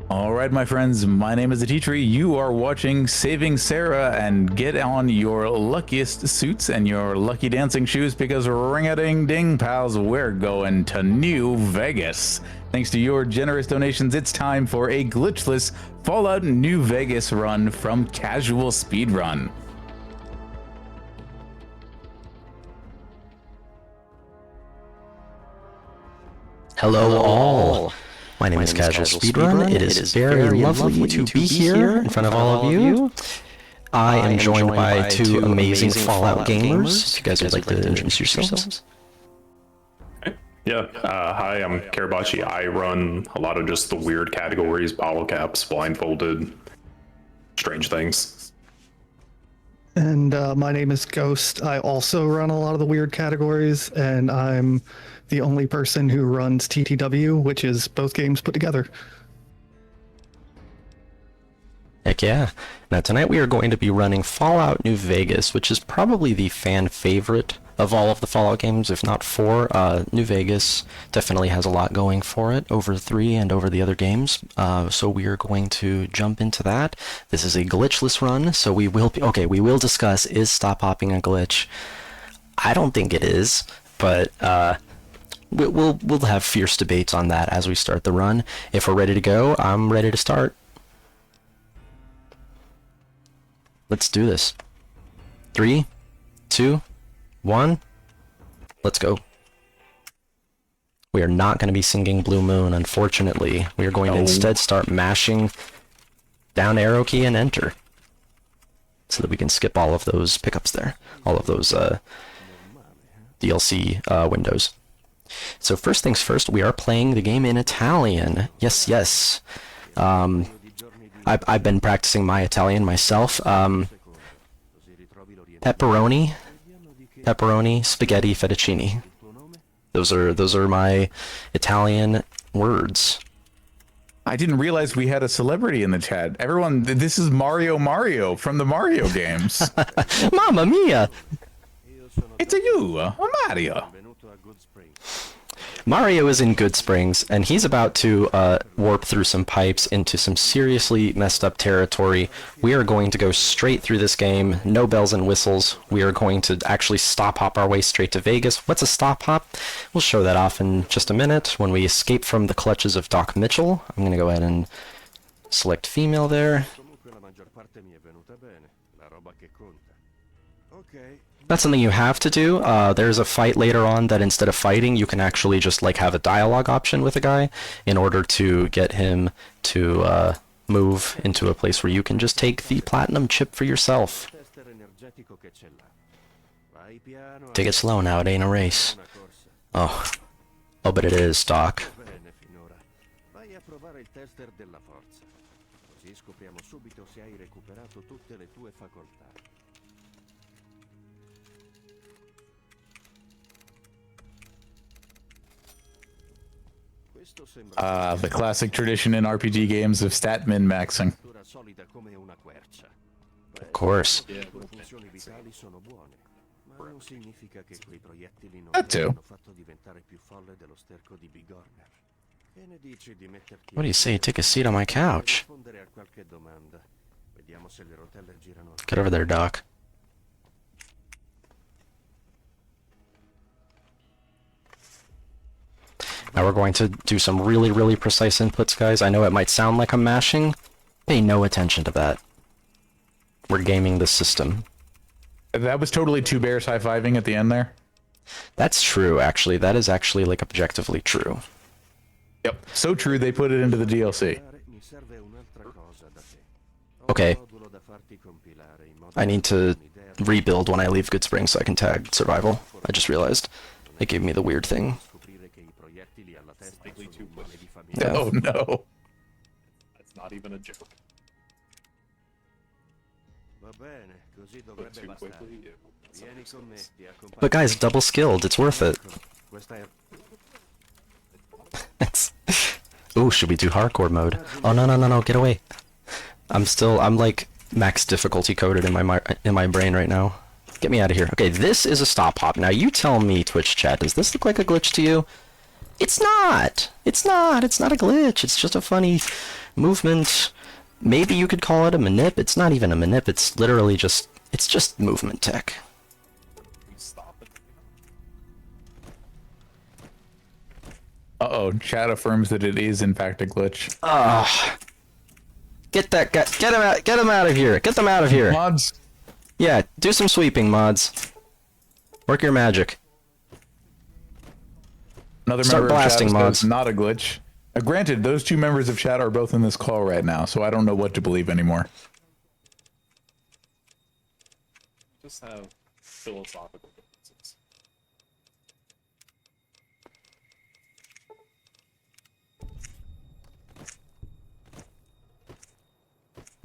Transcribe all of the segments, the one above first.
Alright, my friends, my name is the Teacher. You are watching Saving Sarah, and get on your luckiest suits and your lucky dancing shoes because ring-a-ding-ding, pals, we're going to New Vegas. Thanks to your generous donations, it's time for a glitchless Fallout New Vegas run from Casual Speedrun. Hello all! My name is Casual Speedrun. It is very lovely to be here in front of all of you. I am joined by two amazing Fallout gamers. If you guys would like to introduce yourselves. Yeah, hi, I'm Karabachi. I run a lot of just the weird categories, bottle caps, blindfolded, strange things. And my name is Ghost. I also run a lot of the weird categories, and I'm the only person who runs TTW, which is both games put together. Heck yeah. Now tonight we are going to be running Fallout New Vegas, which is probably the fan favorite of all of the Fallout games, if not four. New Vegas definitely has a lot going for it over 3 and over the other games. So we are going to jump into that. This is a glitchless run, so we will discuss, is stop hopping a glitch? I don't think it is, but we'll have fierce debates on that as we start the run. If we're ready to go, I'm ready to start. Let's do this. 3, 2, 1. Let's go. We are not going to be singing Blue Moon, unfortunately. We are going to instead start mashing down arrow key and enter, so that we can skip all of those pickups there, all of those DLC windows. So first things first, we are playing the game in Italian. Yes, yes. I've been practicing my Italian myself. Pepperoni, spaghetti, fettuccine. Those are my Italian words. I didn't realize we had a celebrity in the chat. Everyone, this is Mario from the Mario games. Mamma mia! It's you, Mario. Mario is in Good Springs, and he's about to warp through some pipes into some seriously messed up territory. We are going to go straight through this game, no bells and whistles. We are going to actually stop hop our way straight to Vegas. What's a stop hop? We'll show that off in just a minute when we escape from the clutches of Doc Mitchell. I'm going to go ahead and select female there. That's something you have to do. There's a fight later on that instead of fighting, you can actually just like have a dialogue option with a guy in order to get him to move into a place where you can just take the platinum chip for yourself. Take it slow now, it ain't a race. Oh, but it is, Doc. The classic tradition in RPG games of stat min-maxing. Of course. That too. What do you say? Take a seat on my couch. Get over there, Doc. Now we're going to do some really precise inputs, guys. I know it might sound like I'm mashing. Pay no attention to that. We're gaming the system. That was totally two bears high-fiving at the end there. That's true, actually. That is actually, like, objectively true. Yep, so true they put it into the DLC. Okay. I need to rebuild when I leave Good Springs so I can tag survival. I just realized. They gave me the weird thing. Yeah. Oh no. That's not even a joke. But guys, double skilled, it's worth it. Ooh, should we do hardcore mode? Oh no, get away. I'm like max difficulty coded in my brain right now. Get me out of here. Okay, this is a stop hop. Now you tell me, Twitch chat, does this look like a glitch to you? It's not! It's not! It's not a glitch. It's just a funny movement. Maybe you could call it a manip. It's not even a manip. It's literally just... It's just movement tech. Uh-oh, chat affirms that it is in fact a glitch. Get that guy... Get him out of here! Get them out of here! Mods, Yeah, do some sweeping, mods. Work your magic. another Start member of chat blasting, says mods. not a glitch. Granted, those two members of chat are both in this call right now, so I don't know what to believe anymore. Just have philosophical differences.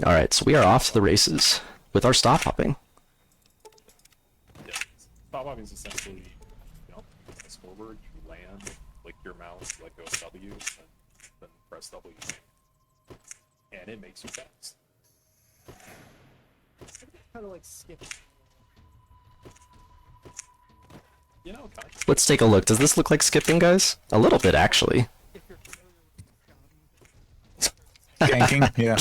Alright, so we are off to the races with our stop hopping. Yeah, stop hopping is essentially, you know, you press forward, you land, click your mouse, let go of W, and then press W. And it makes you fast. Kind of like skip. You know, kind of. Let's take a look. Does this look like skipping, guys? A little bit, actually. Ganking, yeah.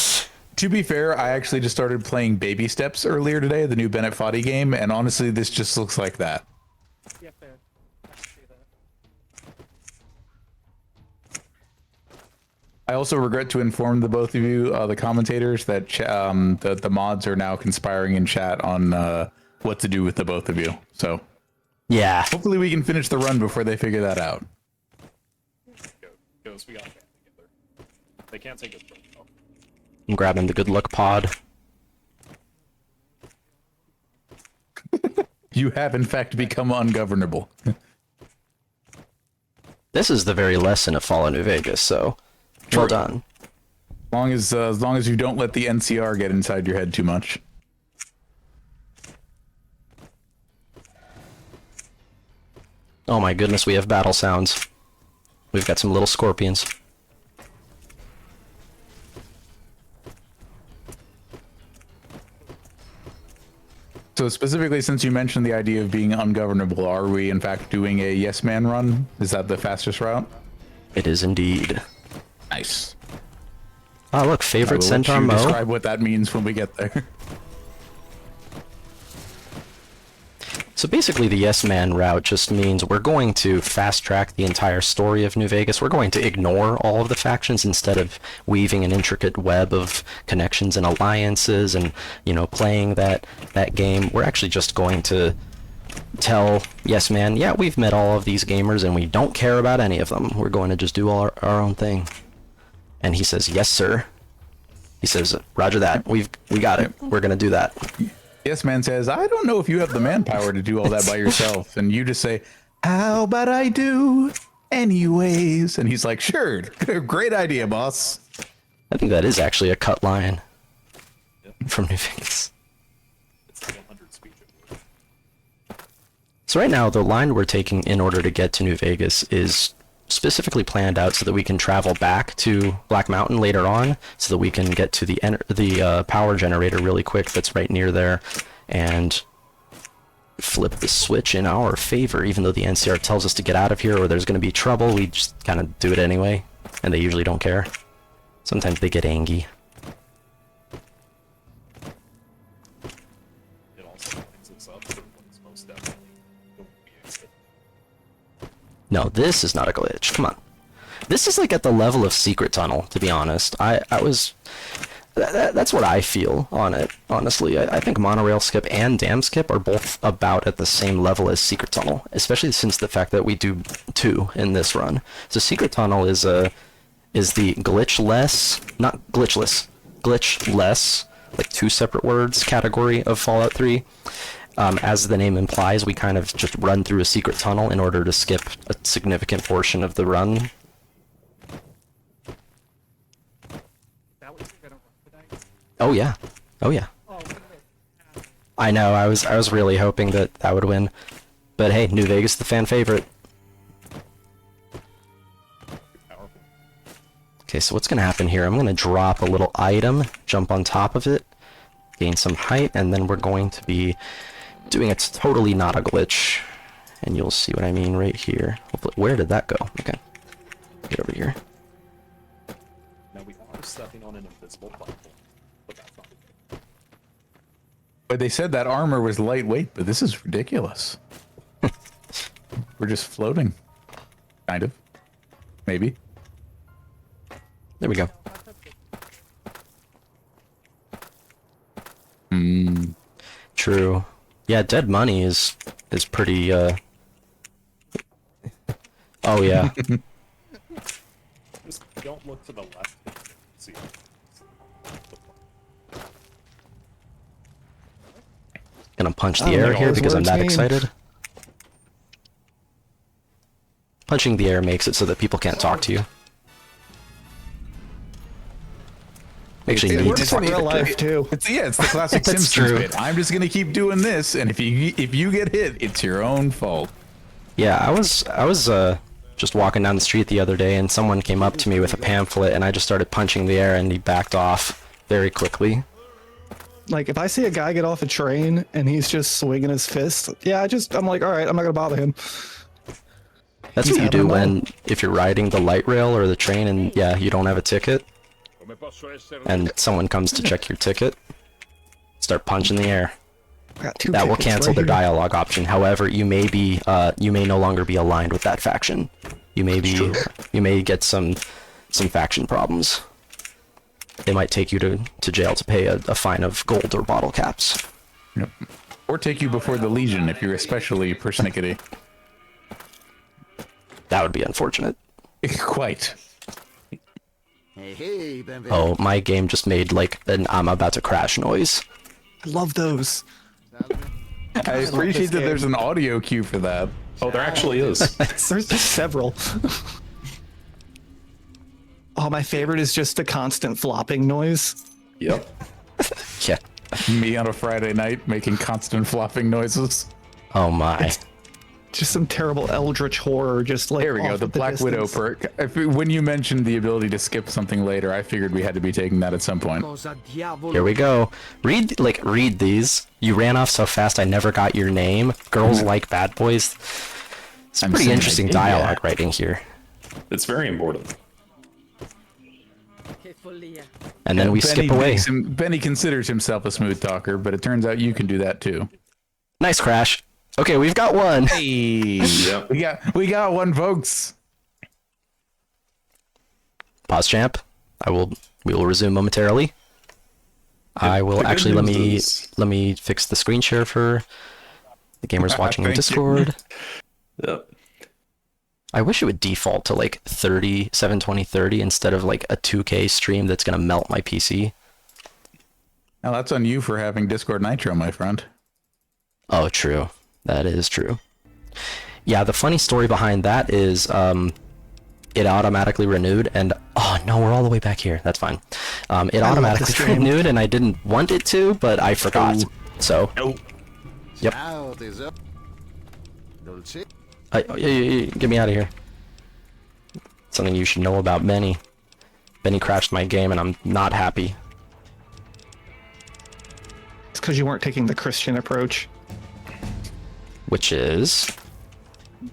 To be fair, I actually just started playing Baby Steps earlier today, the new Bennett Foddy game, and honestly, this just looks like that. Yeah, fair. I can see that. I also regret to inform the both of you, the commentators, that the mods are now conspiring in chat on what to do with the both of you. So Yeah. hopefully we can finish the run before they figure that out. Ghost, we got a band together. They can't take us from though. I'm grabbing the good luck pod. You have in fact become ungovernable. This is the very lesson of Fallout New Vegas, so well True. done. As long as you don't let the NCR get inside your head too much. Oh my goodness, we have battle sounds. We've got some little scorpions. So specifically, since you mentioned the idea of being ungovernable, are we in fact doing a yes man run? Is that the fastest route? It is indeed. Nice. Oh look, I favorite will let Centaur you Mo. describe what that means when we get there. So basically the Yes Man route just means we're going to fast track the entire story of New Vegas. We're going to ignore all of the factions instead of weaving an intricate web of connections and alliances and, you know, playing that game. We're actually just going to tell Yes Man, yeah, we've met all of these gamers and we don't care about any of them. We're going to just do our own thing. And he says, yes, sir. He says, roger that. We got it. We're going to do that. Yes man says, I don't know if you have the manpower to do all that by yourself. And you just say, how about I do anyways? And he's like, sure, great idea, boss. I think that is actually a cut line from New Vegas. It's like 100 speech. So right now, the line we're taking in order to get to New Vegas is specifically planned out so that we can travel back to Black Mountain later on, so that we can get to the power generator really quick that's right near there, and flip the switch in our favor. Even though the NCR tells us to get out of here or there's going to be trouble, we just kind of do it anyway, and they usually don't care. Sometimes they get angry. It also brings us up to what's most definitely going to be a hit. No, this is not a glitch. Come on. This is like at the level of Secret Tunnel, to be honest. That's what I feel on it, honestly. I think Monorail Skip and Dam Skip are both about at the same level as Secret Tunnel, especially since the fact that we do 2 in this run. So Secret Tunnel is the glitchless, not glitchless, glitchless, like 2 separate words category of Fallout 3. As the name implies, we kind of just run through a secret tunnel in order to skip a significant portion of the run. That was gonna run today. Oh yeah, oh yeah. Oh, look at this. I know. I was really hoping that would win, but hey, New Vegas, the fan favorite. Powerful. Okay, so what's gonna happen here? I'm gonna drop a little item, jump on top of it, gain some height, and then we're going to be doing it's totally not a glitch, and you'll see what I mean right here. Hopefully, where did that go? Okay. running on an invisible platform, but that's not it. But they said that armor was lightweight, but this is ridiculous. We're just floating. Kind of. Maybe. There we go. True. Yeah, dead money is pretty oh yeah. Just don't look to the left. See. Gonna punch I the don't air think all here those because I'm words that mean. excited. Punching the air makes it so that people can't talk to you. Makes you It need works to in talk to real the life too. It's the classic That's Simpsons true. bit. I'm just gonna keep doing this, and if you get hit, it's your own fault. Yeah, I was just walking down the street the other day and someone came up to me with a pamphlet and I just started punching the air and he backed off very quickly. Like if I see a guy get off a train and he's just swinging his fist, yeah, I'm like, all right, I'm not gonna bother him. That's He's what you having do a when if you're riding the light rail or the train and yeah, you don't have a ticket and someone comes to check your ticket. Start punching the air. I got 2 That will tickets cancel right their here. dialogue option. However, you may no longer be aligned with that faction. You may get some faction problems. They might take you to jail to pay a fine of gold or bottle caps. Yep. Or take you before the Legion if you're especially persnickety. That would be unfortunate. Quite. Oh, my game just made like an I'm about to crash noise. I love those. I appreciate that game. there's an audio cue for that. Oh, there actually is. There's several. Oh, my favorite is just the constant flopping noise. Yep. Yeah. Me on a Friday night making constant flopping noises. Oh my. Just some terrible eldritch horror, just like There we go, off the at Black Widow distance. perk. When you mentioned the ability to skip something later, I figured we had to be taking that at some point. Here we go. Read these. You ran off so fast I never got your name. Girls like bad boys. It's I'm pretty saying I interesting did, yeah. dialogue writing here. It's very important. And then we skip away. Benny considers himself a smooth talker, but it turns out you can do that too. Nice crash. Okay, we've got one. Hey, Yep. we got one, folks. Pause champ. We will resume momentarily. I will the good actually news let is- me fix the screen share for the gamers watching in Thank you. Discord. Yep. I wish it would default to like 30, 720, 30 instead of like a 2K stream that's gonna melt my PC. Now that's on you for having Discord Nitro, my friend. Oh, true. That is true. Yeah, the funny story behind that is it automatically renewed and oh no, we're all the way back here. That's fine. It love this automatically game. renewed and I didn't want it to, but I forgot. So yep. Get me out of here. Something you should know about Benny. Benny crashed my game and I'm not happy. It's because you weren't taking the Christian approach. Which is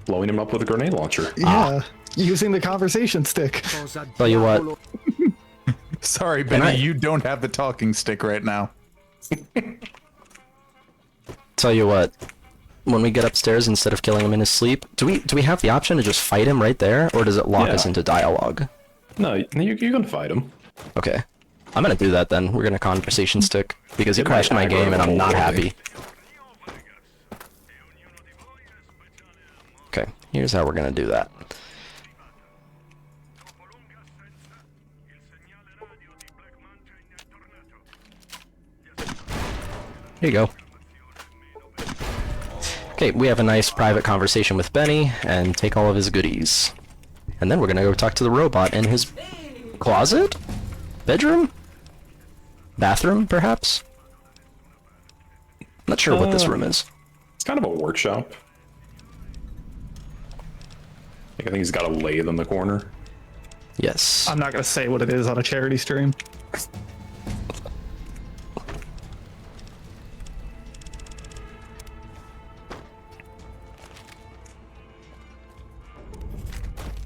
Blowing him up with a grenade launcher. Yeah, using the conversation stick. tell you what, Sorry, I- Benny, you don't have the talking stick right now. when we get upstairs, instead of killing him in his sleep, do we have the option to just fight him right there, or does it lock us Yeah. into dialogue? No, you can fight him. Okay, I'm gonna do that then. We're gonna conversation stick because he It might crashed my aggro game and the I'm whole not thing. happy. Okay, here's how we're gonna do that. Here you go. Okay, we have a nice private conversation with Benny and take all of his goodies. And then we're gonna go talk to the robot in his closet? Bedroom? Bathroom, perhaps? Not sure what this room is. It's kind of a workshop. I think he's got a lathe in the corner. Yes. I'm not gonna say what it is on a charity stream.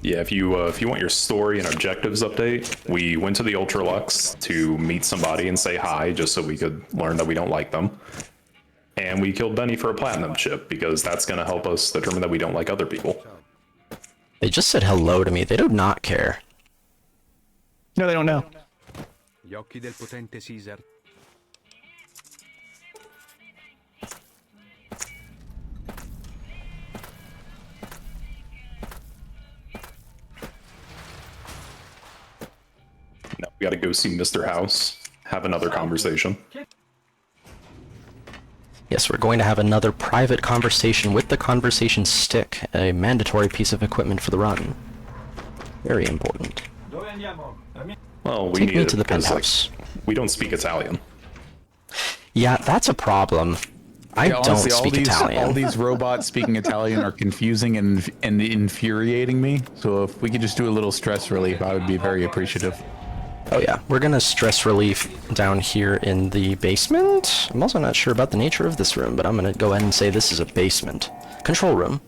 Yeah, if you want your story and objectives update, we went to the Ultralux to meet somebody and say hi, just so we could learn that we don't like them. And we killed Benny for a platinum chip, because that's going to help us determine that we don't like other people. They just said hello to me. They do not care. No, they don't know. Gli occhi del potente Caesar. No, we got to go see Mr. House, have another conversation. Yes, we're going to have another private conversation with the conversation stick, a mandatory piece of equipment for the run. Very important. Well, we Take need me it to the because, penthouse. we don't speak Italian. Yeah, that's a problem. I Yeah, honestly, don't speak Italian. all these robots speaking Italian are confusing and infuriating me. So if we could just do a little stress relief, I would be very appreciative. Oh yeah, we're gonna stress relief down here in the basement. I'm also not sure about the nature of this room, but I'm gonna go ahead and say this is a basement. Control room.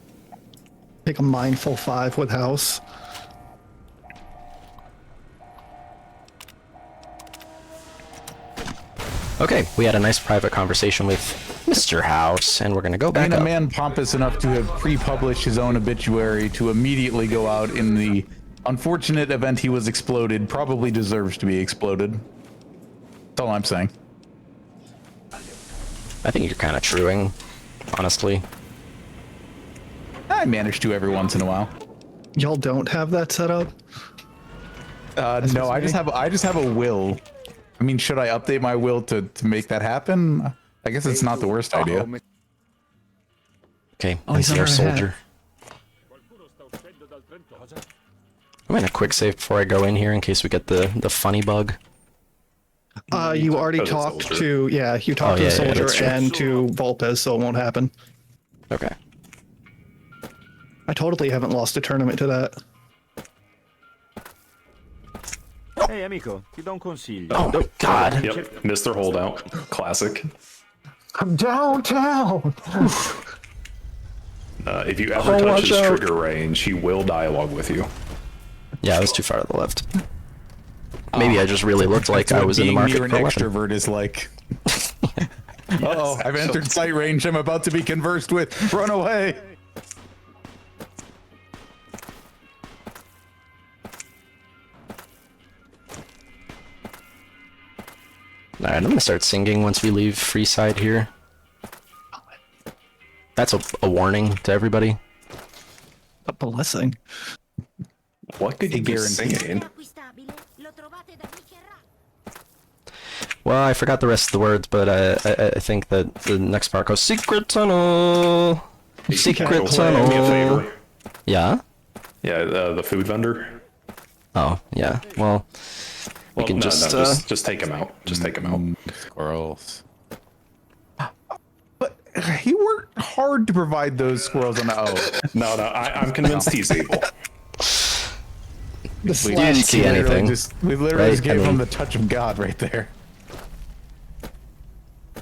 Take a mindful 5 with house. Okay, we had a nice private conversation with Mr. House, and we're gonna go back And a up. man pompous enough to have pre-published his own obituary to immediately go out in the unfortunate event he was exploded probably deserves to be exploded. That's all I'm saying. I think you're kind of truing, honestly. I manage to every once in a while. Y'all don't have that set up? No, I just have a will. I mean, should I update my will to make that happen? I guess it's not the worst idea. Okay, Oh, I he's see our under a hat. soldier. I'm gonna quick save before I go in here in case we get the funny bug. You already to the talked soldier. to, yeah, you talked Oh, to the yeah, soldier that's true. and to Volpez, so it won't happen. Okay. I totally haven't lost a tournament to that. Ehi amico, ti do un consiglio. Oh my god. Yep, Mr. Holdout, classic. I'm downtown! If you ever Oh, touch watch his out. trigger range, he will dialogue with you. Yeah, I was too far to the left. Maybe I just really looked like I was in the Being market near an for a weapon. extrovert is like. Uh-oh, I've entered sight range. I'm about to be conversed with. Run away! Alright, I'm gonna start singing once we leave Freeside here. That's a warning to everybody. A blessing. What could you be Guaranteed. singing? acquistabile, lo trovate da Micherà. Well, I forgot the rest of the words, but I think that the next part goes Secret Tunnel! Secret Do me a Tunnel! favor. Yeah? Yeah, the food vendor. Oh, yeah. Well, we Well, can no, just, take him out. Just take him out. Squirrels. But he worked hard to provide those squirrels on the. Oh, No, I'm convinced he's able. The we slash didn't see we literally anything. we literally just Right? I gave him mean- the touch of God right there.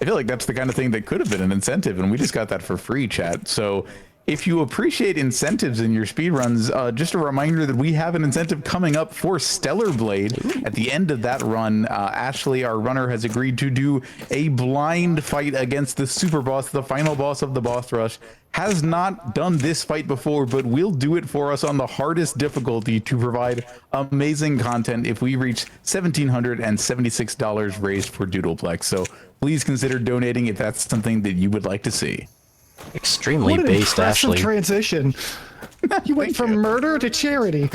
I feel like that's the kind of thing that could have been an incentive, and we just got that for free, chat. So if you appreciate incentives in your speedruns, just a reminder that we have an incentive coming up for Stellar Blade. At the end of that run, Ashley, our runner, has agreed to do a blind fight against the super boss, the final boss of the boss rush. Has not done this fight before, but will do it for us on the hardest difficulty to provide amazing content if we reach $1,776 raised for Doodleplex. So please consider donating if that's something that you would like to see. Extremely What an based, impressive Ashley. transition. You went from murder to charity.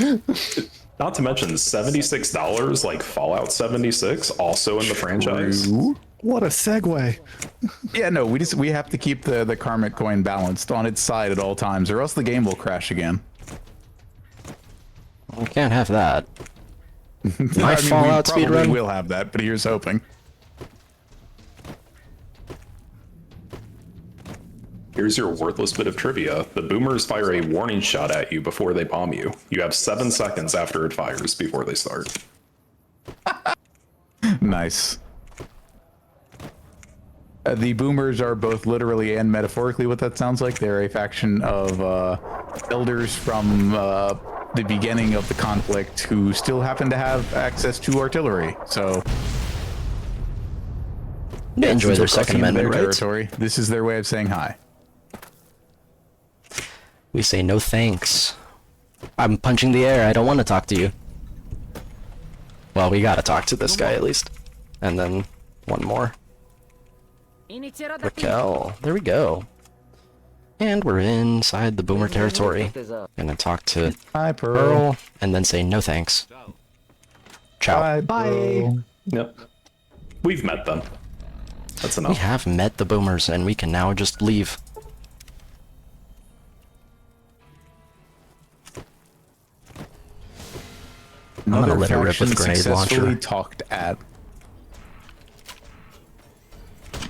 Not to mention $76, like Fallout 76, also in the franchise. What a segue. Yeah, no, we have to keep the karmic coin balanced on its side at all times, or else the game will crash again. We can't have that. My I mean, Fallout we probably speedrun? will have that, but here's hoping. Here's your worthless bit of trivia. The boomers fire a warning shot at you before they bomb you. You have 7 seconds after it fires before they start. Nice. The boomers are both literally and metaphorically what that sounds like. They're a faction of elders from the beginning of the conflict who still happen to have access to artillery. So They enjoy since their we're Second crossing into Amendment their rights. territory, this is their way of saying hi. We say no thanks. I'm punching the air. I don't want to talk to you. Well, we gotta talk to this guy at least. And then one more. Inizierò da qui. Raquel. There we go. And we're inside the boomer territory. Gonna talk to Hi, Pearl. Earl and then say no thanks. Ciao. Bye. Yep. We've met them. That's We enough. have met the boomers and we can now just leave. I'm gonna let it rip with a grenade successfully launcher. talked at.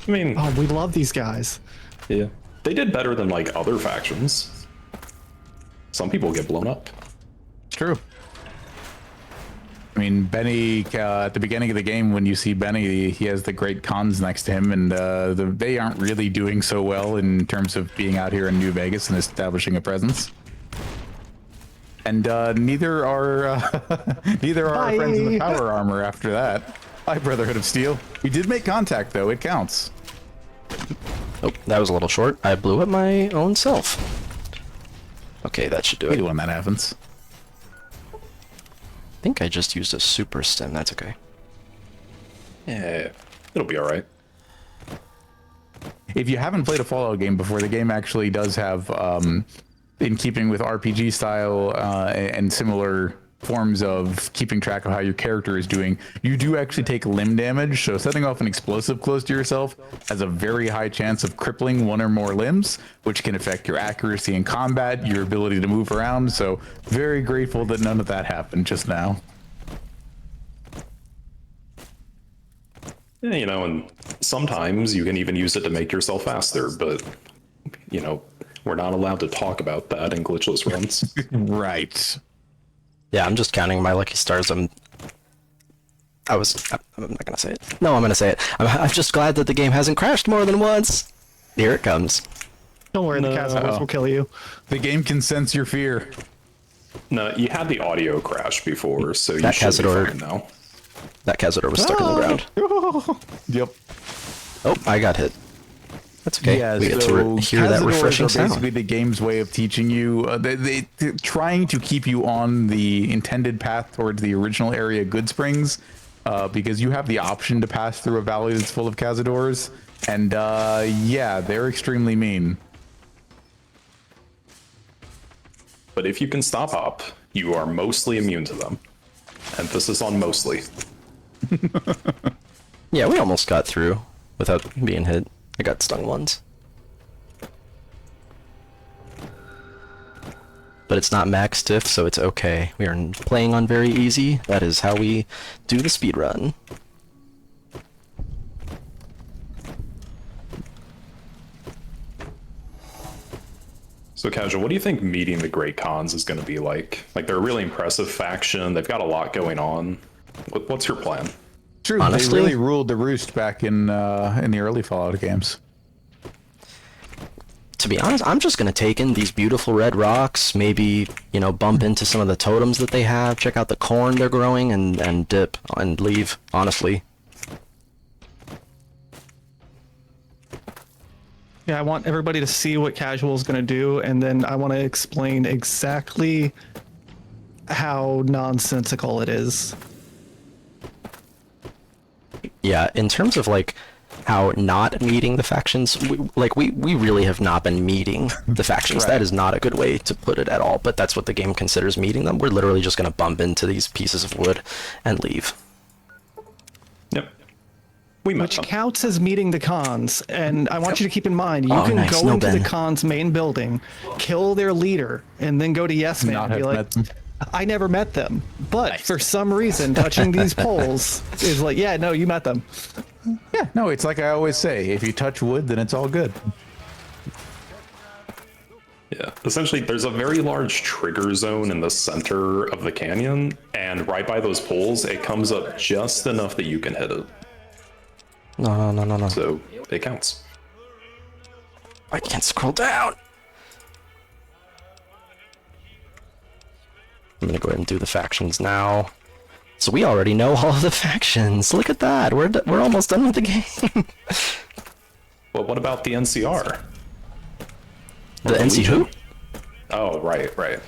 I mean, Oh, we love these guys. yeah. They did better than like other factions. Some people get blown up. It's true. I mean, Benny, at the beginning of the game, when you see Benny, he has the great cons next to him, and they aren't really doing so well in terms of being out here in New Vegas and establishing a presence. And neither are neither are our friends in the Bye. power armor after that. Hi, Brotherhood of Steel. We did make contact, though. It counts. Oh, that was a little short. I blew up my own self. Okay, that should do I it. hate when that happens. I think I just used a super stem. That's okay. Yeah, it'll be all right. If you haven't played a Fallout game before, the game actually does have, in keeping with RPG style and similar forms of keeping track of how your character is doing, you do actually take limb damage. So setting off an explosive close to yourself has a very high chance of crippling one or more limbs, which can affect your accuracy in combat, your ability to move around. So very grateful that none of that happened just now. Yeah, you know, and sometimes you can even use it to make yourself faster, but, you know, we're not allowed to talk about that in glitchless runs. Right. Yeah, I'm just counting my lucky stars. I'm not gonna say it. No, I'm gonna say it. I'm just glad that the game hasn't crashed more than once. Here it comes. Don't worry, the casuals will kill you. The game can sense your fear. No, you had the audio crash before, so you That should be Cazador- fine now. That Cazador was stuck in the ground. Yep. Oh, I got hit. That's okay. Yeah, we get to so hear that Cazadors refreshing are sound. basically the game's way of teaching you, they're trying to keep you on the intended path towards the original area Good Springs, because you have the option to pass through a valley that's full of Cazadors, and yeah, they're extremely mean. But if you can stop up, you are mostly immune to them. Emphasis on mostly. Yeah, we almost got through without being hit. I got stung once. But it's not max diff, so it's okay. We are playing on very easy. That is how we do the speed run. So, Casual, what do you think meeting the Great Khans is going to be like? Like, they're a really impressive faction. They've got a lot going on. What's your plan? True, Honestly- they really ruled the roost back in the early Fallout games. To be honest, I'm just gonna take in these beautiful red rocks, maybe, you know, bump into some of the totems that they have, check out the corn they're growing, and dip, and leave, honestly. Yeah, I want everybody to see what casual is going to do, and then I want to explain exactly how nonsensical it is. Yeah, in terms of, like, how not meeting the factions, we really have not been meeting the factions. Right. That is not a good way to put it at all, but that's what the game considers meeting them. We're literally just gonna bump into these pieces of wood and leave. Yep. We met Which them. counts as meeting the cons, and I want you to keep in mind, you Oh, can nice. go No, into the Ben. cons main building, kill their leader, and then go to Yes Man Not and be have like, met them. I never met them, but for some reason, touching these poles is like, yeah, no, you met them. Yeah, no, it's like I always say, if you touch wood, then it's all good. Yeah. Essentially, there's a very large trigger zone in the center of the canyon, and right by those poles, it comes up just enough that you can hit it. No. So, it counts. I can't scroll down. I'm gonna go ahead and do the factions now. So we already know all of the factions. Look at that. We're almost done with the game. Well, what about the NCR? The NC who? Oh, right.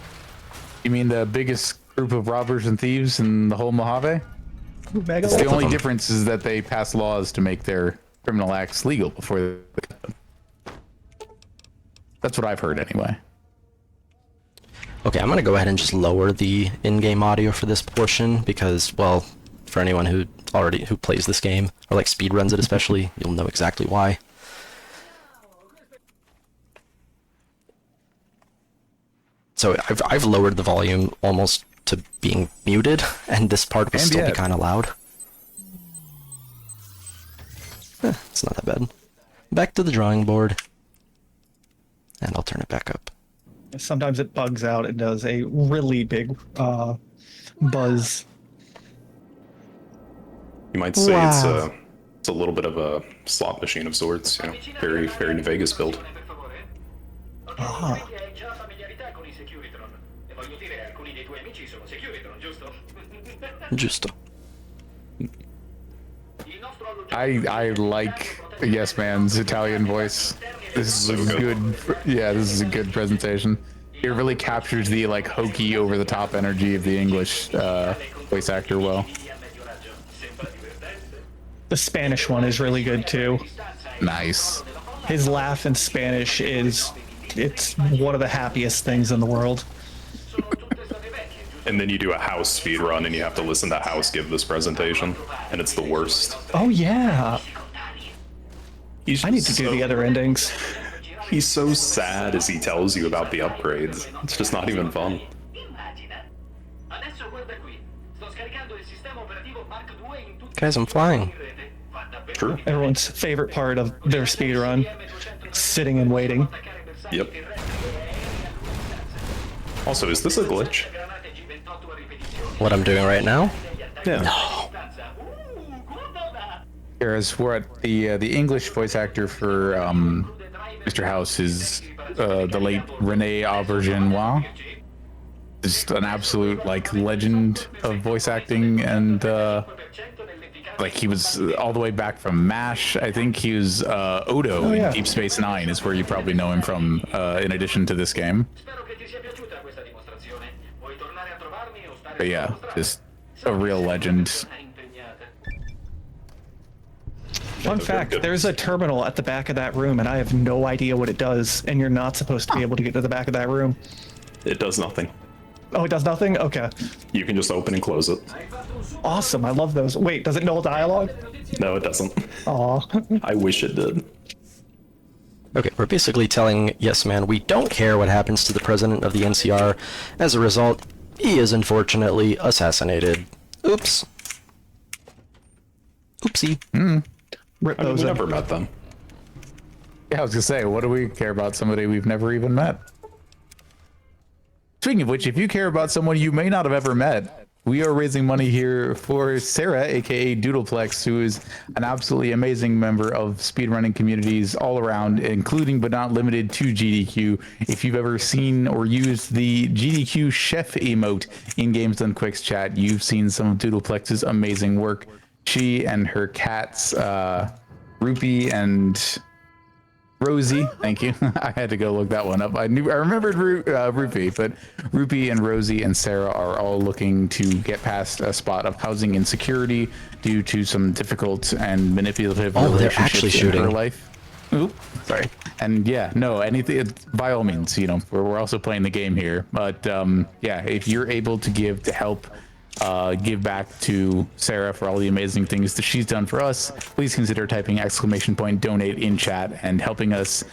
You mean the biggest group of robbers and thieves in the whole Mojave? Mega The only them. difference is that they pass laws to make their criminal acts legal before they... That's what I've heard anyway. Okay, I'm gonna go ahead and just lower the in-game audio for this portion because, well, for anyone who plays this game or like speedruns it especially, you'll know exactly why. So I've lowered the volume almost to being muted, and this part will And still be yet. kind of loud. It's not that bad. Back to the drawing board, and I'll turn it back up. Sometimes it bugs out and does a really big buzz. You might say Wow. it's a little bit of a slot machine of sorts. You know, very New Vegas build. Ah. Just I like Yes Man's Italian voice. This is a good, yeah, this is a good presentation. It really captures the like hokey, over the top energy of the English voice actor well. The Spanish one is really good too. Nice. His laugh in Spanish it's one of the happiest things in the world. And then you do a House speed run, and you have to listen to House give this presentation, and it's the worst. Oh yeah. He's I need to do the other endings. He's so sad as he tells you about the upgrades. It's just not even fun. guys, I'm flying. True. Everyone's favorite part of their speedrun. Sitting and waiting. Yep. Also, is this a glitch? What I'm doing right now? Yeah. Whereas we're at the English voice actor for Mr. House is the late Rene Aubergenois. Just an absolute like legend of voice acting, and like he was all the way back from MASH. I think he was Odo yeah. in Deep Space Nine is where you probably know him from. In addition to this game, but yeah, just a real legend. Fun fact, there's a terminal at the back of that room, and I have no idea what it does, and you're not supposed to be able to get to the back of that room. It does nothing. Oh, it does nothing? Okay. You can just open and close it. Awesome, I love those. Wait, does it know dialogue? No, it doesn't. Aw. I wish it did. Okay, we're basically telling Yes Man we don't care what happens to the president of the NCR. As a result, he is unfortunately assassinated. Oops. Oopsie. Rip I mean, those we up. never met them. Yeah, I was gonna say, what do we care about somebody we've never even met? Speaking of which, if you care about someone you may not have ever met, we are raising money here for Sarah, aka Doodleplex, who is an absolutely amazing member of speedrunning communities all around, including but not limited to GDQ. If you've ever seen or used the GDQ chef emote in Games Done Quick's chat, you've seen some of Doodleplex's amazing work. She and her cats, Rupee and Rosie, thank you. I had to go look that one up. I remembered Rupee, but Rupee and Rosie and Sarah are all looking to get past a spot of housing insecurity due to some difficult and manipulative Oh, they're relationships actually in shooting. her life. Oop, sorry. And yeah, no, anything, by all means, you know, we're also playing the game here. But yeah, if you're able to give to help give back to Sarah for all the amazing things that she's done for us, please consider typing !donate in chat and helping us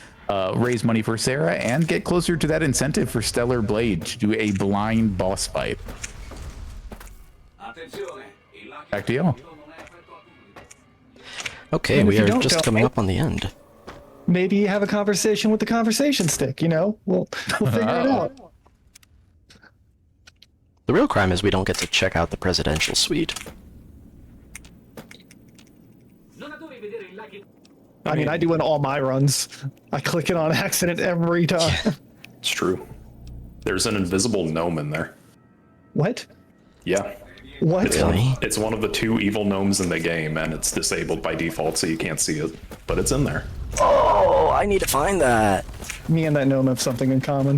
raise money for Sarah and get closer to that incentive for Stellar Blade to do a blind boss fight. Back to you. Okay, And if we you are don't just tell coming me- up on the end. Maybe have a conversation with the conversation stick, you know? We'll figure it out. The real crime is we don't get to check out the presidential suite. I mean, I do in all my runs. I click it on accident every time. It's true. There's an invisible gnome in there. What? Yeah. What? Really? It's one of the 2 evil gnomes in the game, and it's disabled by default, so you can't see it. But it's in there. Oh, I need to find that. Me and that gnome have something in common.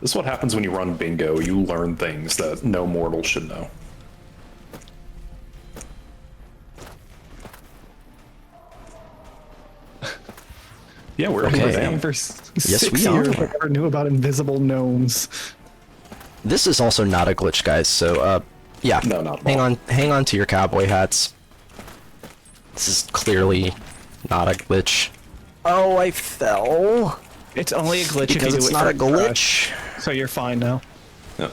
This is what happens when you run bingo. You learn things that no mortal should know. Yeah, we're Okay. okay. Been Damn. for Yes, 6 we are. years. I never knew about invisible gnomes. This is also not a glitch, guys. So, yeah. No, not at all. Hang on to your cowboy hats. This is clearly not a glitch. Oh, I fell. It's only a glitch Because if you it's do it not a for glitch. So you're fine now. Yeah.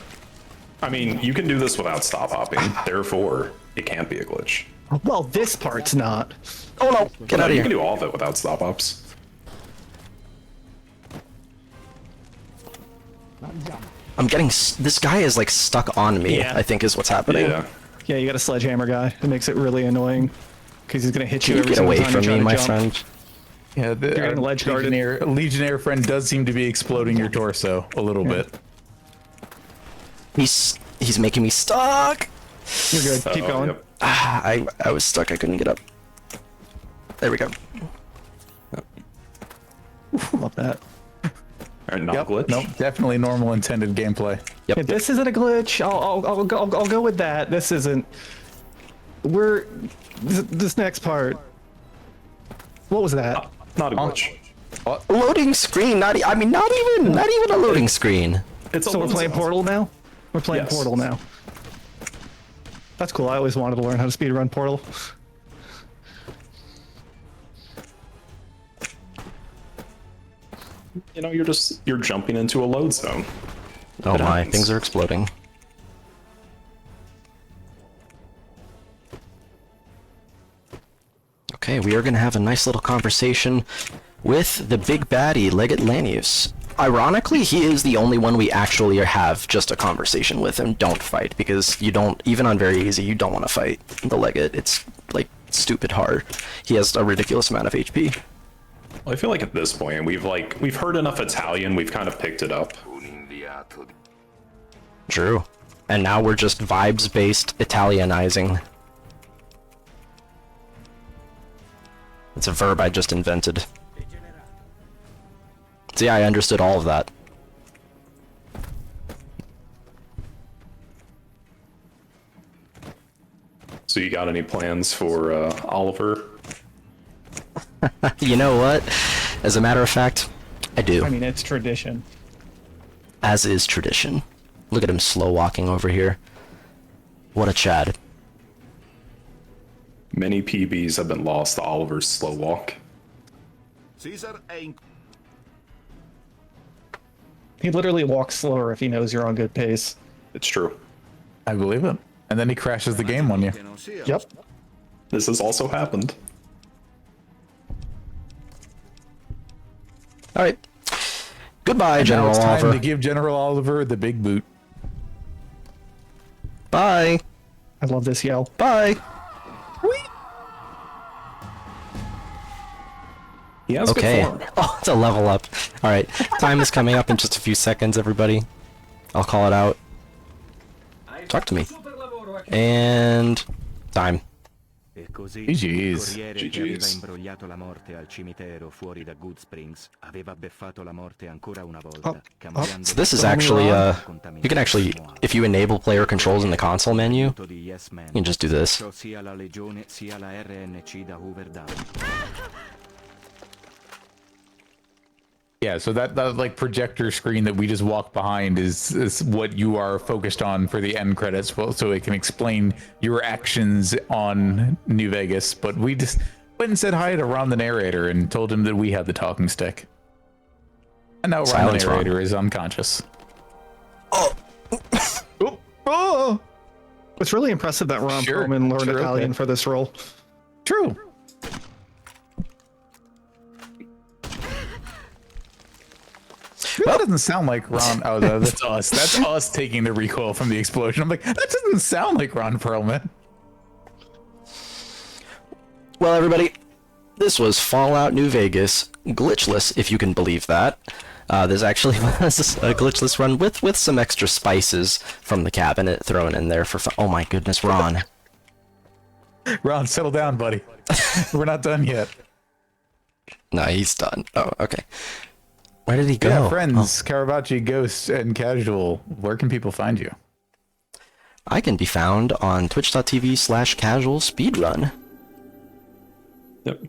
I mean, you can do this without stop hopping. Therefore, it can't be a glitch. Well, this part's not. Oh no! Get No, out of you can here. do all of it without stop hops. I'm getting. This guy is like stuck on me. Yeah. I think is what's happening. Yeah. Yeah, you got a sledgehammer guy. It makes it really annoying because he's gonna hit Can you you every get single away time from you try me, to my jump. friend? Yeah, getting our ledge guarded. Legionnaire friend does seem to be exploding your torso a little bit. He's making me stuck. You're good. Keep going. Yep. Ah, I was stuck. I couldn't get up. There we go. Love that. Alright, not Yep. glitch. Nope. Definitely normal intended gameplay. Yep. Yeah, this isn't a glitch. I'll go with that. This isn't. We're this next part. What was that? Not a glitch. Loading screen. Not even a loading screen. It's a So we're load playing zone. Portal now. We're playing Yes. Portal now. That's cool. I always wanted to learn how to speedrun Portal. You know, you're jumping into a load zone. Oh It my, happens. things are exploding. Okay, we are going to have a nice little conversation with the big baddie, Leggett Lanius. Ironically, he is the only one we actually have just a conversation with and don't fight, because you don't, even on very easy, you don't want to fight the Leggett. It's, like, stupid hard. He has a ridiculous amount of HP. Well, I feel like at this point we've heard enough Italian, we've kind of picked it up. True. And now we're just vibes-based Italianizing. It's a verb I just invented. See, I understood all of that. So you got any plans for Oliver? You know what? As a matter of fact, I do. I mean, it's tradition. As is tradition. Look at him slow walking over here. What a Chad. Many PBs have been lost to Oliver's slow walk. Caesar è in... He literally walks slower if he knows you're on good pace. It's true. I believe it. And then he crashes the game on you. che non sia. Yep. This has also happened. Alright. Goodbye, Now General it's time Oliver. to give General Oliver the big boot. Bye. I love this yell. Bye. He has Okay. good form. Oh, it's a level up. Alright. Time is coming up in just a few seconds, everybody. I'll call it out. Talk to me. And... time. E così GG's. il corriere che aveva GG's. imbrogliato la morte al cimitero fuori da Good Springs aveva beffato la morte ancora una volta, cambiando So this is Tell me actually, why. you can actually, if you enable player controls in the console menu, you di Yes Man. can just do this. Ciò sia la legione sia la RNC da Hoover Down. Yeah, so that like projector screen that we just walk behind is what you are focused on for the end credits, well, so it can explain your actions on New Vegas. But we just went and said hi to Ron the narrator and told him that we had the talking stick. And now Ron the Silence, Ron. narrator is unconscious. It's really impressive that Ron Sure, Perlman learned sure, Italian okay. for this role. True. That doesn't sound like Ron. Oh, that's us. That's us taking the recoil from the explosion. I'm like, that doesn't sound like Ron Perlman. Well, everybody, this was Fallout New Vegas, glitchless, if you can believe that. This actually was a glitchless run with some extra spices from the cabinet thrown in there for fun. Oh my goodness, Ron. Ron, settle down, buddy. We're not done yet. No, he's done. Oh, okay. Where did he go? Yeah, friends, Caravaggio, Ghost, and Casual, where can people find you? I can be found on twitch.tv/casualspeedrun. Yep.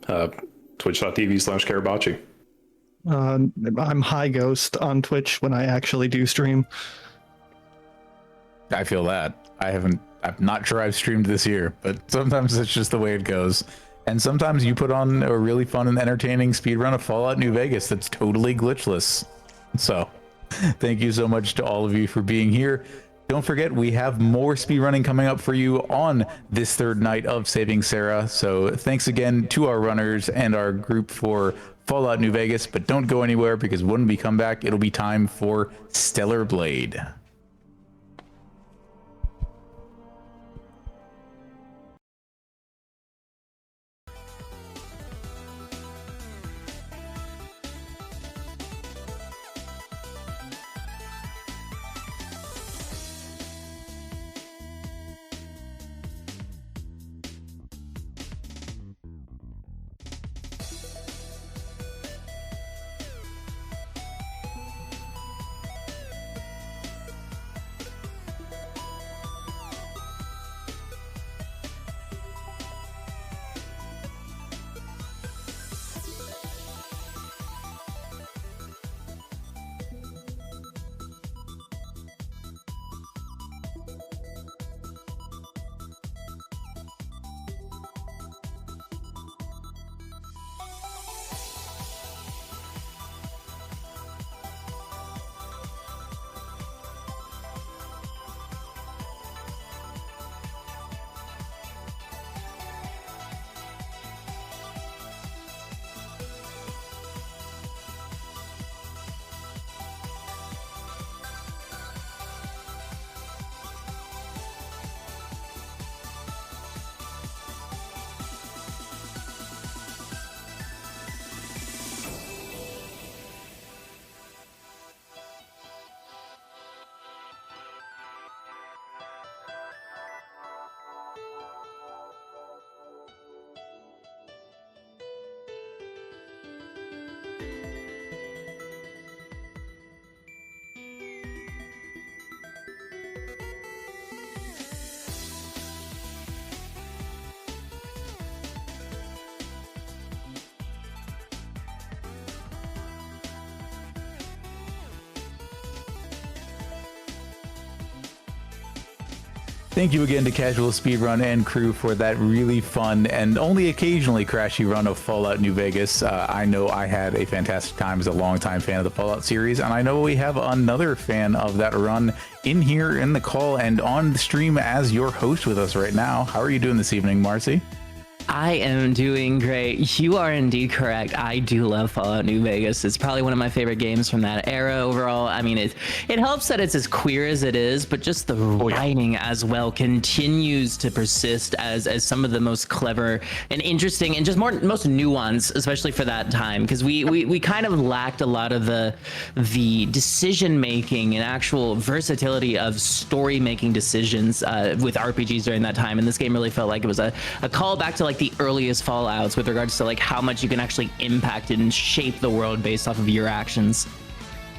Twitch.tv/Karabachi. I'm High Ghost on Twitch when I actually do stream. I feel that. I'm not sure I've streamed this year, but sometimes it's just the way it goes. And sometimes you put on a really fun and entertaining speedrun of Fallout New Vegas that's totally glitchless. So, thank you so much to all of you for being here. Don't forget, we have more speedrunning coming up for you on this third night of Saving Sarah. So, thanks again to our runners and our group for Fallout New Vegas. But don't go anywhere, because when we come back, it'll be time for Stellar Blade. Thank you again to Casual Speedrun and crew for that really fun and only occasionally crashy run of Fallout New Vegas. I know I had a fantastic time as a longtime fan of the Fallout series, and I know we have another fan of that run in here in the call and on the stream as your host with us right now. How are you doing this evening, Marcy? I am doing great. You are indeed correct. I do love Fallout New Vegas. It's probably one of my favorite games from that era overall. I mean, it helps that it's as queer as it is, but just the writing as well continues to persist as some of the most clever and interesting and just most nuanced, especially for that time, because we kind of lacked a lot of the decision making and actual versatility of story making decisions with RPGs during that time. And this game really felt like it was a callback to like the earliest Fallouts with regards to like how much you can actually impact and shape the world based off of your actions.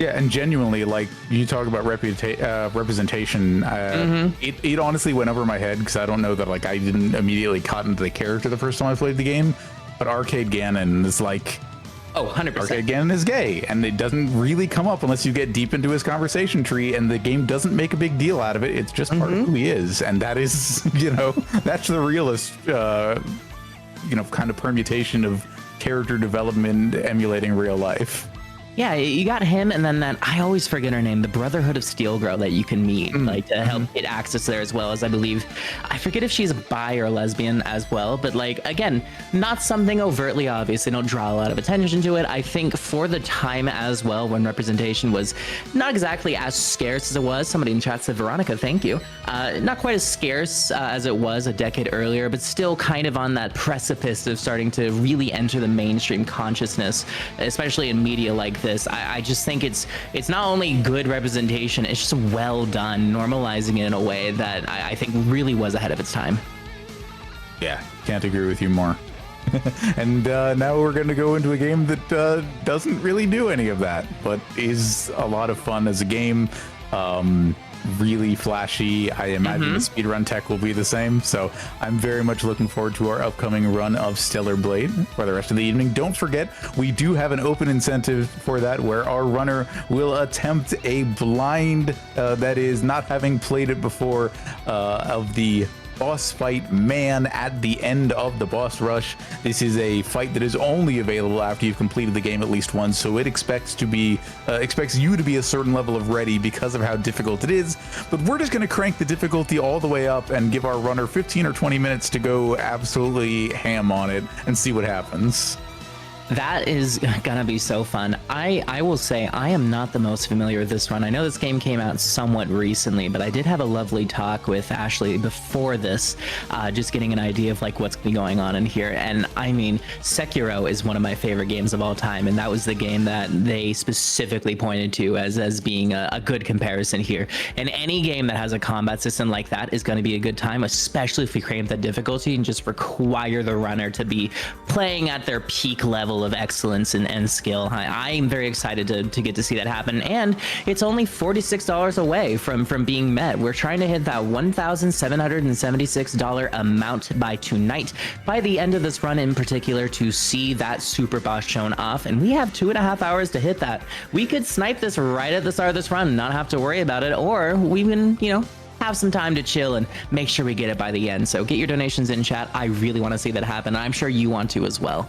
Yeah, and genuinely, like, you talk about representation, it honestly went over my head, because I don't know that, like, I didn't immediately caught into the character the first time I played the game, but Arcade Gannon is like... Oh, 100%. Arcade Gannon is gay, and it doesn't really come up unless you get deep into his conversation tree, and the game doesn't make a big deal out of it. It's just part of who he is, and that is, you know, that's the realest, you know, kind of permutation of character development emulating real life. Yeah, you got him, and then that, I always forget her name, the Brotherhood of Steel girl that you can meet, like, to help get access there, as well as, I believe, I forget if she's bi or lesbian as well, but, like, again, not something overtly obvious. They don't draw a lot of attention to it. I think for the time as well, when representation was not exactly as scarce as it was, somebody in chat said, Veronica, thank you, not quite as scarce as it was a decade earlier, but still kind of on that precipice of starting to really enter the mainstream consciousness, especially in media like this. I just think it's not only good representation, it's just well done, normalizing it in a way that I think really was ahead of its time. Yeah, can't agree with you more. And now we're going to go into a game that doesn't really do any of that, but is a lot of fun as a game. Really flashy. I imagine the speedrun tech will be the same. So I'm very much looking forward to our upcoming run of Stellar Blade for the rest of the evening. Don't forget, we do have an open incentive for that where our runner will attempt a blind, that is not having played it before, of the boss fight man at the end of the boss rush. This is a fight that is only available after you've completed the game at least once, so it expects you to be a certain level of ready because of how difficult it is. But we're just going to crank the difficulty all the way up and give our runner 15 or 20 minutes to go absolutely ham on it and see what happens. That is gonna be so fun. I will say I am not the most familiar with this run. I know this game came out somewhat recently, but I did have a lovely talk with Ashley before this, just getting an idea of like what's going on in here. And I mean, Sekiro is one of my favorite games of all time, and that was the game that they specifically pointed to as being a good comparison here. And any game that has a combat system like that is going to be a good time, especially if we crank the difficulty and just require the runner to be playing at their peak level of excellence and skill. I'm very excited to get to see that happen, and it's only $46 away from being met. We're trying to hit that $1,776 amount by tonight, by the end of this run in particular, to see that super boss shown off, and we have 2.5 hours to hit that. We could snipe this right at the start of this run and not have to worry about it, or we can, have some time to chill and make sure we get it by the end. So get your donations in, chat. I really want to see that happen. I'm sure you want to as well.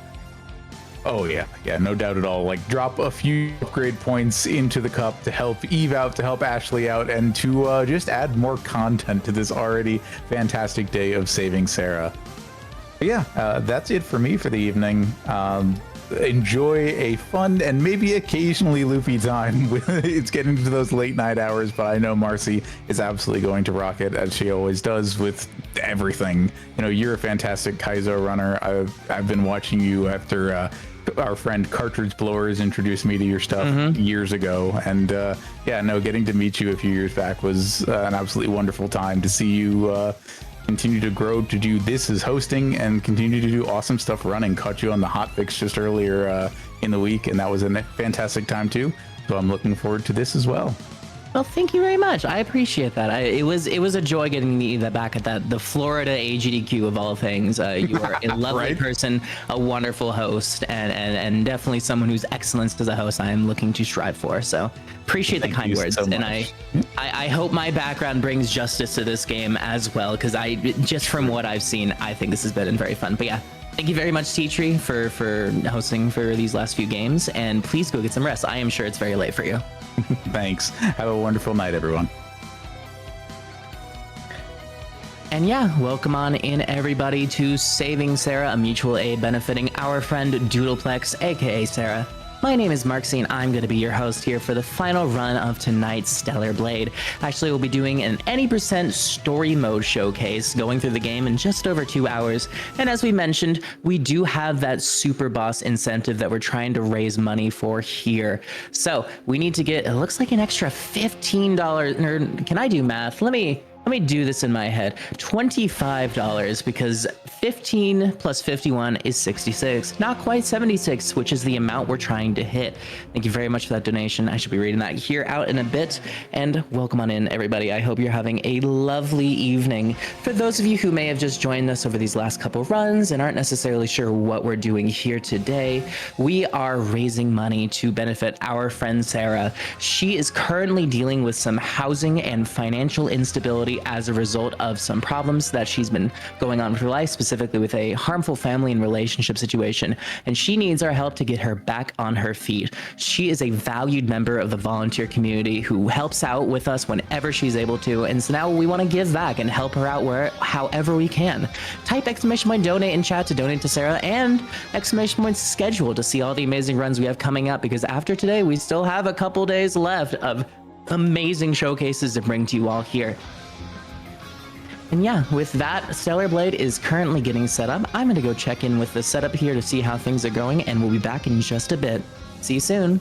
Oh yeah, no doubt at all. Like, drop a few upgrade points into the cup to help Eve out, to help Ashley out, and to just add more content to this already fantastic day of saving Sarah. But yeah, that's it for me for the evening. Enjoy a fun and maybe occasionally loopy time. It's getting to those late night hours, but I know Marcy is absolutely going to rock it, as she always does with everything. You're a fantastic Kaizo runner. I've been watching you after our friend Cartridge Blowers introduced me to your stuff years ago, and getting to meet you a few years back was an absolutely wonderful time to see you continue to grow, to do this as hosting and continue to do awesome stuff running. Caught you on the hotfix just earlier in the week, and that was a fantastic time too, so I'm looking forward to this as well. Well, thank you very much. I appreciate that. It was a joy getting me back at the Florida AGDQ of all things. You are a lovely Right? person, a wonderful host, and definitely someone whose excellence as a host I am looking to strive for. So appreciate the Thank kind you words, so and much. I hope my background brings justice to this game as well, because just from what I've seen, I think this has been very fun. But yeah. Thank you very much, T-Tree, for hosting for these last few games, and please go get some rest. I am sure it's very late for you. Thanks. Have a wonderful night, everyone. And yeah, welcome on in, everybody, to Saving Sarah, a mutual aid benefiting our friend Doodleplex, aka Sarah. My name is Marksy, and I'm going to be your host here for the final run of tonight's Stellar Blade. Actually, we'll be doing an any percent story mode showcase, going through the game in just over 2 hours. And as we mentioned, we do have that super boss incentive that we're trying to raise money for here. So we need to get, it looks like an extra $15, or can I do math? Let me do this in my head. $25, because 15 plus 51 is 66. Not quite 76, which is the amount we're trying to hit. Thank you very much for that donation. I should be reading that here out in a bit. And welcome on in, everybody. I hope you're having a lovely evening. For those of you who may have just joined us over these last couple runs and aren't necessarily sure what we're doing here today, we are raising money to benefit our friend Sarah. She is currently dealing with some housing and financial instability as a result of some problems that she's been going on with her life, specifically with a harmful family and relationship situation, and she needs our help to get her back on her feet. She is a valued member of the volunteer community who helps out with us whenever she's able to, and so now we want to give back and help her out however we can. Type !donate in chat to donate to Sarah, and !schedule to see all the amazing runs we have coming up, because after today we still have a couple days left of amazing showcases to bring to you all here. And yeah, with that, Stellar Blade is currently getting set up. I'm going to go check in with the setup here to see how things are going, and we'll be back in just a bit. See you soon.